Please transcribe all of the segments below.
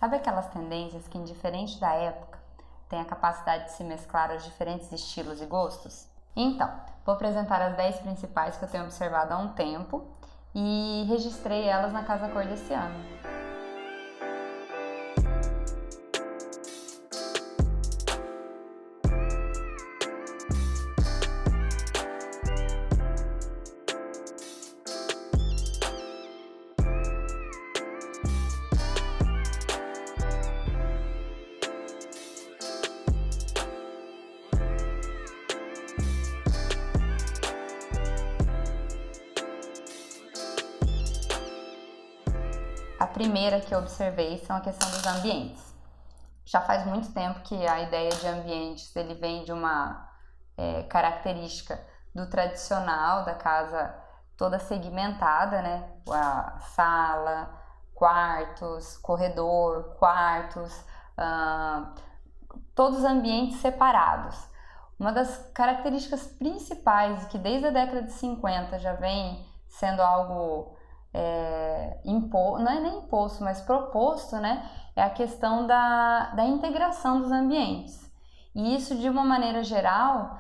Sabe aquelas tendências que, indiferente da época, têm a capacidade de se mesclar aos diferentes estilos e gostos? Então, vou apresentar as 10 principais que eu tenho observado há um tempo e registrei elas na Casa Cor desse ano. A primeira que eu observei são a questão dos ambientes. Já faz muito tempo que a ideia de ambientes ele vem de uma característica do tradicional, da casa toda segmentada, né? A sala, quartos, corredor, quartos, todos os ambientes separados. Uma das características principais que desde a década de 50 já vem sendo algo não é nem imposto, mas proposto, né? É a questão da integração dos ambientes. E isso, de uma maneira geral,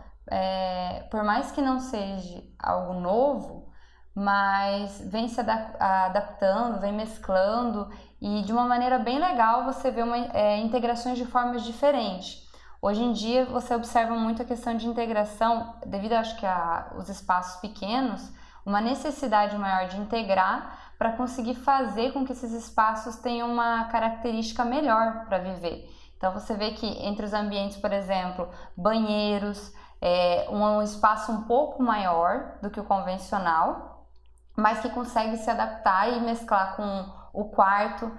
por mais que não seja algo novo, mas vem se adaptando, vem mesclando, e de uma maneira bem legal você vê integrações de formas diferentes. Hoje em dia você observa muito a questão de integração, devido acho que os espaços pequenos, uma necessidade maior de integrar para conseguir fazer com que esses espaços tenham uma característica melhor para viver. Então você vê que entre os ambientes, por exemplo, banheiros, um espaço um pouco maior do que o convencional, mas que consegue se adaptar e mesclar com o quarto,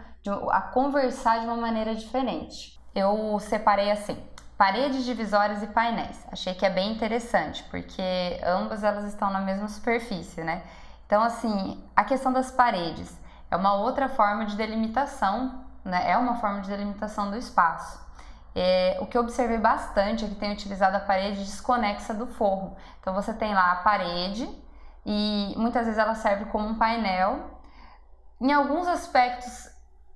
a conversar de uma maneira diferente. Eu separei assim: paredes divisórias e painéis. Achei que é bem interessante, porque ambas elas estão na mesma superfície, né? Então, assim, a questão das paredes é uma outra forma de delimitação, né? É uma forma de delimitação do espaço. O que eu observei bastante é que tem utilizado a parede desconexa do forro. Então, você tem lá a parede e muitas vezes ela serve como um painel. Em alguns aspectos,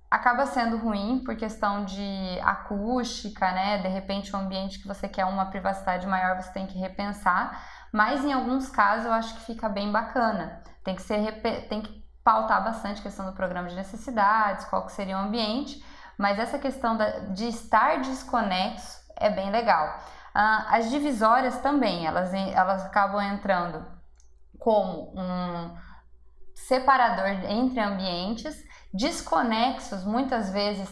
acaba sendo ruim por questão de acústica, né? De repente, um ambiente que você quer uma privacidade maior, você tem que repensar. Mas em alguns casos eu acho que fica bem bacana. Tem que pautar bastante a questão do programa de necessidades, qual que seria o ambiente. Mas essa questão de estar desconexo é bem legal. As divisórias também, elas acabam entrando como um separador entre ambientes, desconexos muitas vezes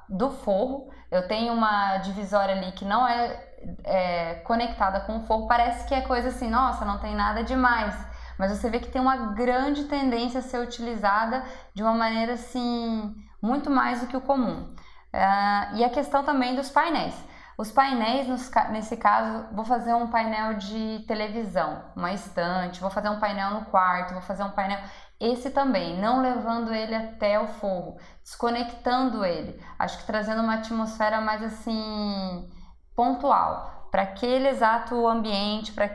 do forro. Eu tenho uma divisória ali que não é conectada com o forro, parece que é coisa assim, nossa, não tem nada demais, mas você vê que tem uma grande tendência a ser utilizada de uma maneira assim, muito mais do que o comum. E a questão também dos painéis. Os painéis, nesse caso, vou fazer um painel de televisão, uma estante, vou fazer um painel no quarto, vou fazer um painel... Esse também, não levando ele até o forro, desconectando ele. Acho que trazendo uma atmosfera mais assim, pontual, para aquele exato ambiente, para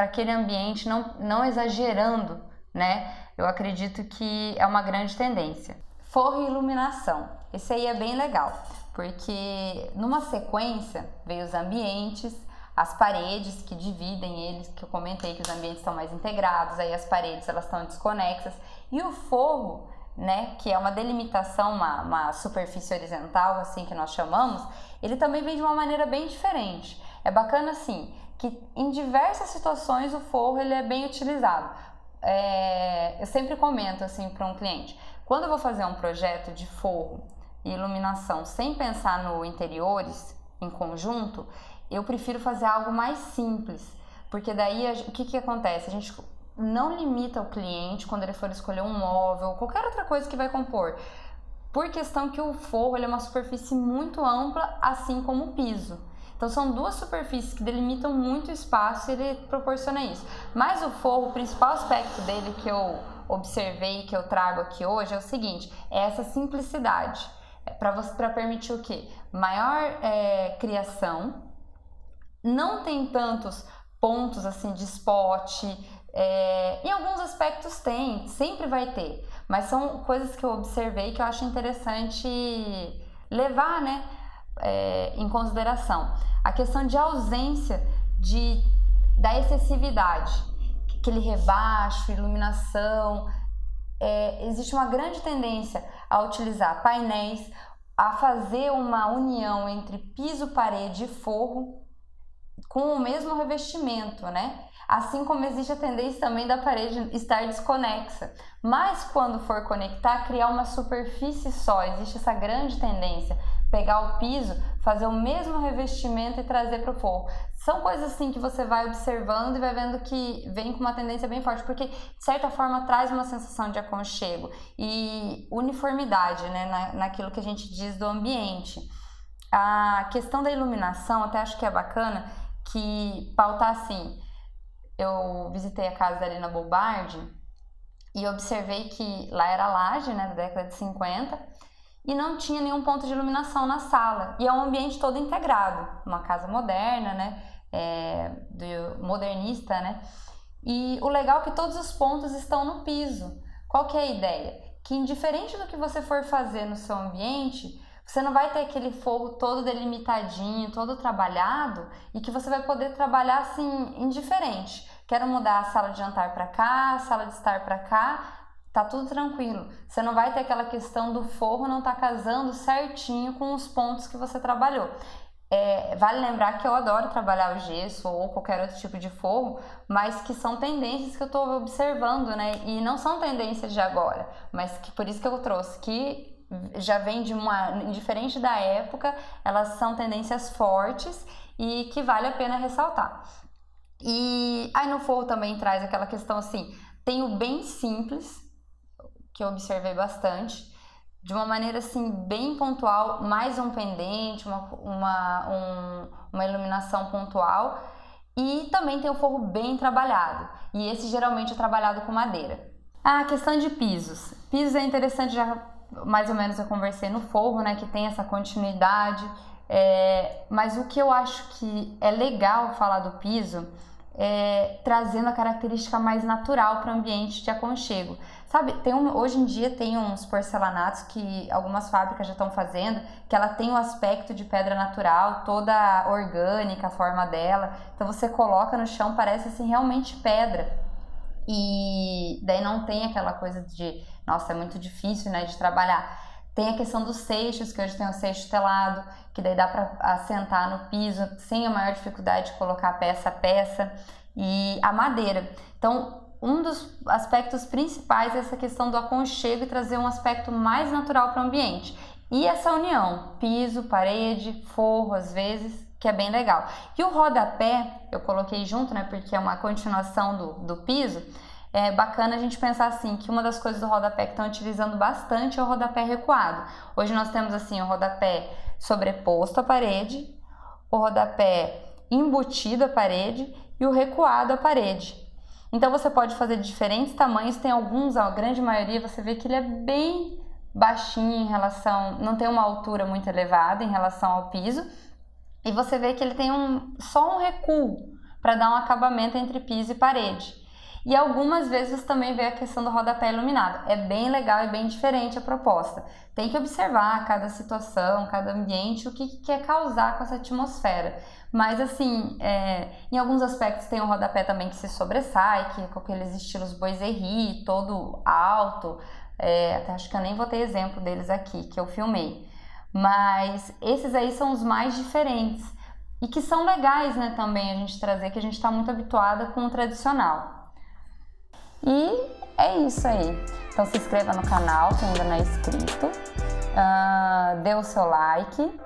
aquele ambiente, não exagerando, né? Eu acredito que é uma grande tendência. Forro e iluminação. Esse aí é bem legal, porque numa sequência veio os ambientes, as paredes que dividem eles, que eu comentei que os ambientes estão mais integrados, aí as paredes elas estão desconexas, e o forro, né, que é uma delimitação, uma superfície horizontal, assim que nós chamamos, ele também vem de uma maneira bem diferente. É bacana assim, que em diversas situações o forro ele é bem utilizado. Eu sempre comento assim para um cliente, quando eu vou fazer um projeto de forro e iluminação sem pensar no interiores em conjunto, eu prefiro fazer algo mais simples, porque daí o que acontece? A gente não limita o cliente quando ele for escolher um móvel, qualquer outra coisa que vai compor, por questão que o forro ele é uma superfície muito ampla, assim como o piso. Então são duas superfícies que delimitam muito o espaço e ele proporciona isso. Mas o forro, o principal aspecto dele que eu observei e que eu trago aqui hoje é o seguinte, é essa simplicidade, para permitir o quê? Maior criação. Não tem tantos pontos assim de spot, Em alguns aspectos tem, sempre vai ter, mas são coisas que eu observei que eu acho interessante levar, né, em consideração. A questão de ausência da excessividade, aquele rebaixo, iluminação. Existe uma grande tendência a utilizar painéis, a fazer uma união entre piso, parede e forro com o mesmo revestimento, né? Assim como existe a tendência também da parede estar desconexa. Mas quando for conectar, criar uma superfície só. Existe essa grande tendência. Pegar o piso, fazer o mesmo revestimento e trazer para o forro. São coisas assim que você vai observando e vai vendo que vem com uma tendência bem forte, porque de certa forma traz uma sensação de aconchego e uniformidade, né, naquilo que a gente diz do ambiente. A questão da iluminação, até acho que é bacana que pautar assim. Eu visitei a casa da Lina Bobardi e observei que lá era laje, né, da década de 50, e não tinha nenhum ponto de iluminação na sala. E é um ambiente todo integrado, uma casa moderna, né, modernista, né. E o legal é que todos os pontos estão no piso. Qual que é a ideia? Que indiferente do que você for fazer no seu ambiente, você não vai ter aquele forro todo delimitadinho, todo trabalhado, e que você vai poder trabalhar assim, indiferente. Quero mudar a sala de jantar para cá, a sala de estar para cá, tá tudo tranquilo. Você não vai ter aquela questão do forro não tá casando certinho com os pontos que você trabalhou. Vale lembrar que eu adoro trabalhar o gesso ou qualquer outro tipo de forro, mas que são tendências que eu estou observando, né? E não são tendências de agora, mas que por isso que eu trouxe, que já vem diferente da época, elas são tendências fortes e que vale a pena ressaltar. E aí no forro também traz aquela questão assim, tem o bem simples, que eu observei bastante, de uma maneira assim bem pontual, mais um pendente, uma iluminação pontual, e também tem o forro bem trabalhado, e esse geralmente é trabalhado com madeira. A questão de pisos. Pisos é interessante, já mais ou menos eu conversei no forro, né, que tem essa continuidade, mas o que eu acho que é legal falar do piso trazendo a característica mais natural para o ambiente de aconchego. Sabe, hoje em dia tem uns porcelanatos que algumas fábricas já estão fazendo, que ela tem o aspecto de pedra natural, toda orgânica, a forma dela. Então você coloca no chão, parece assim realmente pedra. E daí não tem aquela coisa de, nossa, é muito difícil, né, de trabalhar. Tem a questão dos seixos, que hoje tem o seixo telado, que daí dá para assentar no piso sem a maior dificuldade de colocar peça a peça. E a madeira. Então, um dos aspectos principais é essa questão do aconchego e trazer um aspecto mais natural para o ambiente. E essa união, piso, parede, forro, às vezes, que é bem legal. E o rodapé, eu coloquei junto, né, porque é uma continuação do piso. É bacana a gente pensar assim, que uma das coisas do rodapé que estão utilizando bastante é o rodapé recuado. Hoje nós temos assim o rodapé sobreposto à parede, o rodapé embutido à parede e o recuado à parede. Então você pode fazer de diferentes tamanhos, tem alguns, a grande maioria, você vê que ele é bem baixinho em relação, não tem uma altura muito elevada em relação ao piso, e você vê que ele tem só um recuo para dar um acabamento entre piso e parede. E algumas vezes você também vê a questão do rodapé iluminado. É bem legal e bem diferente a proposta. Tem que observar cada situação, cada ambiente, o que quer causar com essa atmosfera. Mas assim, em alguns aspectos tem um rodapé também que se sobressai, que com aqueles estilos boiserie, todo alto. Até acho que eu nem vou ter exemplo deles aqui, que eu filmei. Mas esses aí são os mais diferentes. E que são legais, né, também a gente trazer, que a gente está muito habituada com o tradicional. E é isso aí. Então se inscreva no canal se ainda não é inscrito. Dê o seu like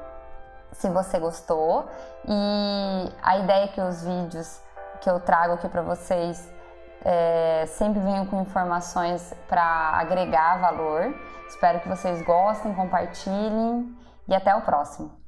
se você gostou. E a ideia é que os vídeos que eu trago aqui para vocês sempre venham com informações para agregar valor. Espero que vocês gostem, compartilhem e até o próximo.